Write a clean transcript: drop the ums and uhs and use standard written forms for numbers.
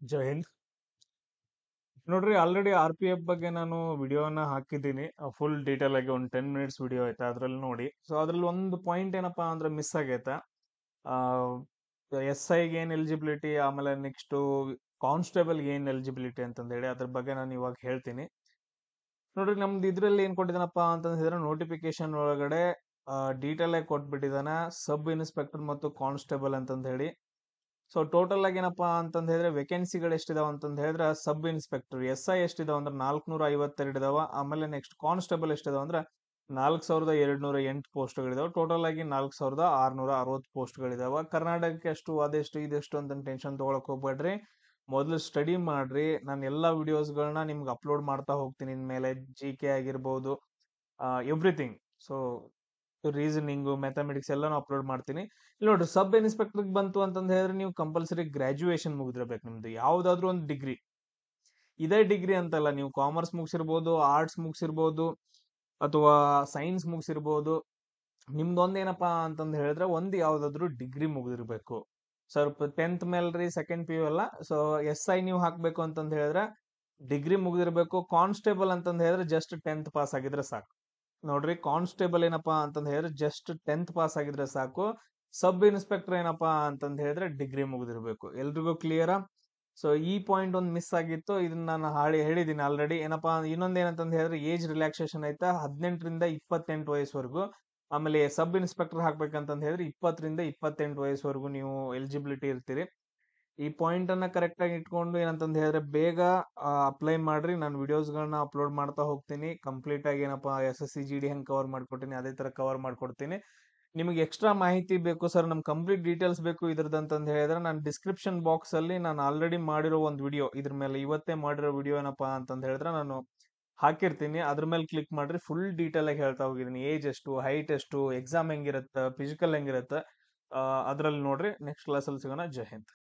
ಜೈ ಹಿಂದ್. ನೋಡ್ರಿ, already RPF ಬಗ್ಗೆ ನಾನು ವಿಡಿಯೋನ ಹಾಕಿದ್ದೀನಿ. ಫುಲ್ ಡೀಟೇಲ್ ಆಗಿ ಒಂದು 10 minutes ವಿಡಿಯೋ ಐತೆ, ಅದ್ರಲ್ಲಿ ನೋಡಿ. ಸೊ ಅದ್ರಲ್ಲಿ ಒಂದು ಪಾಯಿಂಟ್ ಏನಪ್ಪಾ ಅಂದ್ರೆ ಮಿಸ್ ಆಗೈತೆ. SIಗೆ ಏನ್ ಎಲಿಜಿಬಿಲಿಟಿ, ಆಮೇಲೆ ನೆಕ್ಸ್ಟ್ ಕಾನ್ಸ್ಟೇಬಲ್ ಏನ್ ಎಲಿಜಿಬಿಲಿಟಿ ಅಂತಂದ ಹೇಳಿ ಅದ್ರ ಬಗ್ಗೆ ನಾನು ಇವಾಗ ಹೇಳ್ತೀನಿ. ನೋಡ್ರಿ, ನಮ್ದು ಇದ್ರಲ್ಲಿ ಏನ್ ಕೊಟ್ಟಿದ್ದಾನಪ್ಪ ಅಂತಂದ ಹೇಳಿದ್ರೆ ನೋಟಿಫಿಕೇಶನ್ ಒಳಗಡೆ ಡೀಟೇಲ್ ಆಗಿ ಕೊಟ್ಬಿಟ್ಟಿದಾನ, ಸಬ್ ಇನ್ಸ್ಪೆಕ್ಟರ್ ಮತ್ತು ಕಾನ್ಸ್ಟೇಬಲ್ ಅಂತಂದ ಹೇಳಿ. ಸೊ ಟೋಟಲ್ ಆಗಿ ಏನಪ್ಪಾ ಅಂತಂದ್ ಹೇಳಿದ್ರೆ ವೇಕೆನ್ಸಿಗಳು ಎಷ್ಟಿದಾವ ಅಂತಂದ್ ಹೇಳಿದ್ರೆ ಸಬ್ ಇನ್ಸ್ಪೆಕ್ಟರ್ SI ಎಷ್ಟಿದಾವ ಅಂದ್ರೆ 452 ಇದಾವ. ಆಮೇಲೆ ನೆಕ್ಸ್ಟ್ ಕಾನ್ಸ್ಟೇಬಲ್ ಎಷ್ಟಿದಾವ ಅಂದ್ರೆ 4208 ಪೋಸ್ಟ್ಗಳಿದಾವ. ಟೋಟಲ್ ಆಗಿ 4660 ಪೋಸ್ಟ್ಗಳಿದಾವ. ಕರ್ನಾಟಕಕ್ಕೆ ಎಷ್ಟು, ಅದೆಷ್ಟು ಇದೆಷ್ಟು ಅಂತ ಟೆನ್ಷನ್ ತಗೊಳಕ್ ಹೋಗ್ಬೇಡ್ರಿ. ಮೊದಲು ಸ್ಟಡಿ ಮಾಡ್ರಿ. ನಾನು ಎಲ್ಲಾ ವಿಡಿಯೋಸ್ಗಳನ್ನ ನಿಮ್ಗೆ ಅಪ್ಲೋಡ್ ಮಾಡ್ತಾ ಹೋಗ್ತೀನಿ. ಇನ್ಮೇಲೆ GK ಆಗಿರ್ಬೋದು, ಎವ್ರಿಥಿಂಗ್. ಸೊ ರೀಸನಿಂಗು, ಮ್ಯಾಥಮೆಟಿಕ್ಸ್ ಎಲ್ಲಾನು ಅಪ್ಲೋಡ್ ಮಾಡ್ತೀನಿ. ಇಲ್ಲಿ ನೋಡ್ರಿ, ಸಬ್ ಇನ್ಸ್ಪೆಕ್ಟರ್ ಬಂತು ಅಂತಂದ್ ಹೇಳಿದ್ರೆ ನೀವು ಕಂಪಲ್ಸರಿ ಗ್ರಾಜುಯೇಷನ್ ಮುಗಿದಿರ್ಬೇಕು. ನಿಮ್ದು ಯಾವ್ದಾದ್ರು ಒಂದು ಡಿಗ್ರಿ, ಇದೇ ಡಿಗ್ರಿ ಅಂತಲ್ಲ, ನೀವು ಕಾಮರ್ಸ್ ಮುಗಿಸಿರ್ಬೋದು, ಆರ್ಟ್ಸ್ ಮುಗಿಸಿರ್ಬೋದು, ಅಥವಾ ಸೈನ್ಸ್ ಮುಗಿಸಿರ್ಬೋದು. ನಿಮ್ದೊಂದ್ ಏನಪ್ಪಾ ಅಂತಂದ್ ಹೇಳಿದ್ರೆ ಒಂದು ಯಾವ್ದಾದ್ರು ಡಿಗ್ರಿ ಮುಗಿದಿರ್ಬೇಕು. ಸ್ವಲ್ಪ 10th ಮೇಲ್ರಿ, ಸೆಕೆಂಡ್ PU ಅಲ್ಲ. ಸೊ SI ನೀವು ಹಾಕ್ಬೇಕು ಅಂತಂದ್ ಹೇಳಿದ್ರೆ ಡಿಗ್ರಿ ಮುಗಿದಿರ್ಬೇಕು. ಕಾನ್ಸ್ಟೇಬಲ್ ಅಂತಂದ್ ಹೇಳಿದ್ರೆ ಜಸ್ಟ್ 10th ಪಾಸ್ ಆಗಿದ್ರೆ ಸಾಕು. ನೋಡ್ರಿ, ಕಾನ್ಸ್ಟೇಬಲ್ ಏನಪ್ಪಾ ಅಂತಂದ್ ಹೇಳಿದ್ರೆ ಜಸ್ಟ್ 10th ಪಾಸ್ ಆಗಿದ್ರೆ ಸಾಕು. ಸಬ್ ಇನ್ಸ್ಪೆಕ್ಟರ್ ಏನಪ್ಪಾ ಅಂತಂದ್ ಹೇಳಿದ್ರೆ ಡಿಗ್ರಿ ಮುಗಿದಿರ್ಬೇಕು. ಎಲ್ರಿಗೂ ಕ್ಲಿಯರಾ? ಸೊ ಈ ಪಾಯಿಂಟ್ ಒಂದು ಮಿಸ್ ಆಗಿತ್ತು, ಇದನ್ನ ನಾನು ಹೇಳಿದೀನಿ ಆಲ್ರೆಡಿ. ಏನಪ್ಪಾ ಇನ್ನೊಂದ್ ಏನಂತಂದ್ ಹೇಳಿದ್ರೆ ಏಜ್ ರಿಲ್ಯಾಕ್ಸೇಷನ್ ಐತಾ 18ರಿಂದ 28 ವಯಸ್ಸವರೆಗೂ. ಆಮೇಲೆ ಸಬ್ ಇನ್ಸ್ಪೆಕ್ಟರ್ ಹಾಕ್ಬೇಕಂತಂದ್ ಹೇಳಿದ್ರೆ 20ರಿಂದ 28 ವಯಸ್ಸವರೆಗೂ ನೀವು ಎಲಿಜಿಬಿಲಿಟಿ ಇರ್ತೀರಿ. ಈ ಪಾಯಿಂಟ್ ಅನ್ನ ಕರೆಕ್ಟ್ ಆಗಿ ಇಟ್ಕೊಂಡು ಏನಂತಂದ್ ಹೇಳಿದ್ರೆ ಬೇಗ ಅಪ್ಲೈ ಮಾಡ್ರಿ. ನಾನು ವಿಡಿಯೋಸ್ಗಳನ್ನ ಅಪ್ಲೋಡ್ ಮಾಡ್ತಾ ಹೋಗ್ತೀನಿ. ಕಂಪ್ಲೀಟ್ ಆಗಿ ಏನಪ್ಪಾ SSC GD ಹೆಂಗ್ ಕವರ್ ಮಾಡ್ಕೊಡ್ತೀನಿ ಅದೇ ತರ ಕವರ್ ಮಾಡ್ಕೊಡ್ತೀನಿ. ನಿಮಗೆ ಎಕ್ಸ್ಟ್ರಾ ಮಾಹಿತಿ ಬೇಕು ಸರ್, ನಮ್ ಕಂಪ್ಲೀಟ್ ಡೀಟೇಲ್ಸ್ ಬೇಕು ಇದ್ರದ್ದು ಅಂತಂದ್ ಹೇಳಿದ್ರೆ ನಾನು ಡಿಸ್ಕ್ರಿಪ್ಷನ್ ಬಾಕ್ಸ್ ಅಲ್ಲಿ ನಾನು ಆಲ್ರೆಡಿ ಮಾಡಿರೋ ಒಂದು ವಿಡಿಯೋ, ಇದ್ರ ಮೇಲೆ ಇವತ್ತೇ ಮಾಡಿರೋ ವಿಡಿಯೋ ಏನಪ್ಪಾ ಅಂತಂದ್ ಹೇಳಿದ್ರೆ ನಾನು ಹಾಕಿರ್ತೀನಿ. ಅದ್ರ ಮೇಲೆ ಕ್ಲಿಕ್ ಮಾಡ್ರಿ. ಫುಲ್ ಡೀಟೇಲ್ ಆಗಿ ಹೇಳ್ತಾ ಹೋಗಿದ್ದೀನಿ. ಏಜ್ ಎಷ್ಟು, ಹೈಟ್ ಎಷ್ಟು, ಎಕ್ಸಾಮ್ ಹೆಂಗಿರುತ್ತೆ, ಫಿಸಿಕಲ್ ಹೆಂಗಿರುತ್ತೆ, ಅದ್ರಲ್ಲಿ ನೋಡ್ರಿ. ನೆಕ್ಸ್ಟ್ ಕ್ಲಾಸ್ ಅಲ್ಲಿ ಸಿಗೋಣ. ಜೈ ಹಿಂದ್.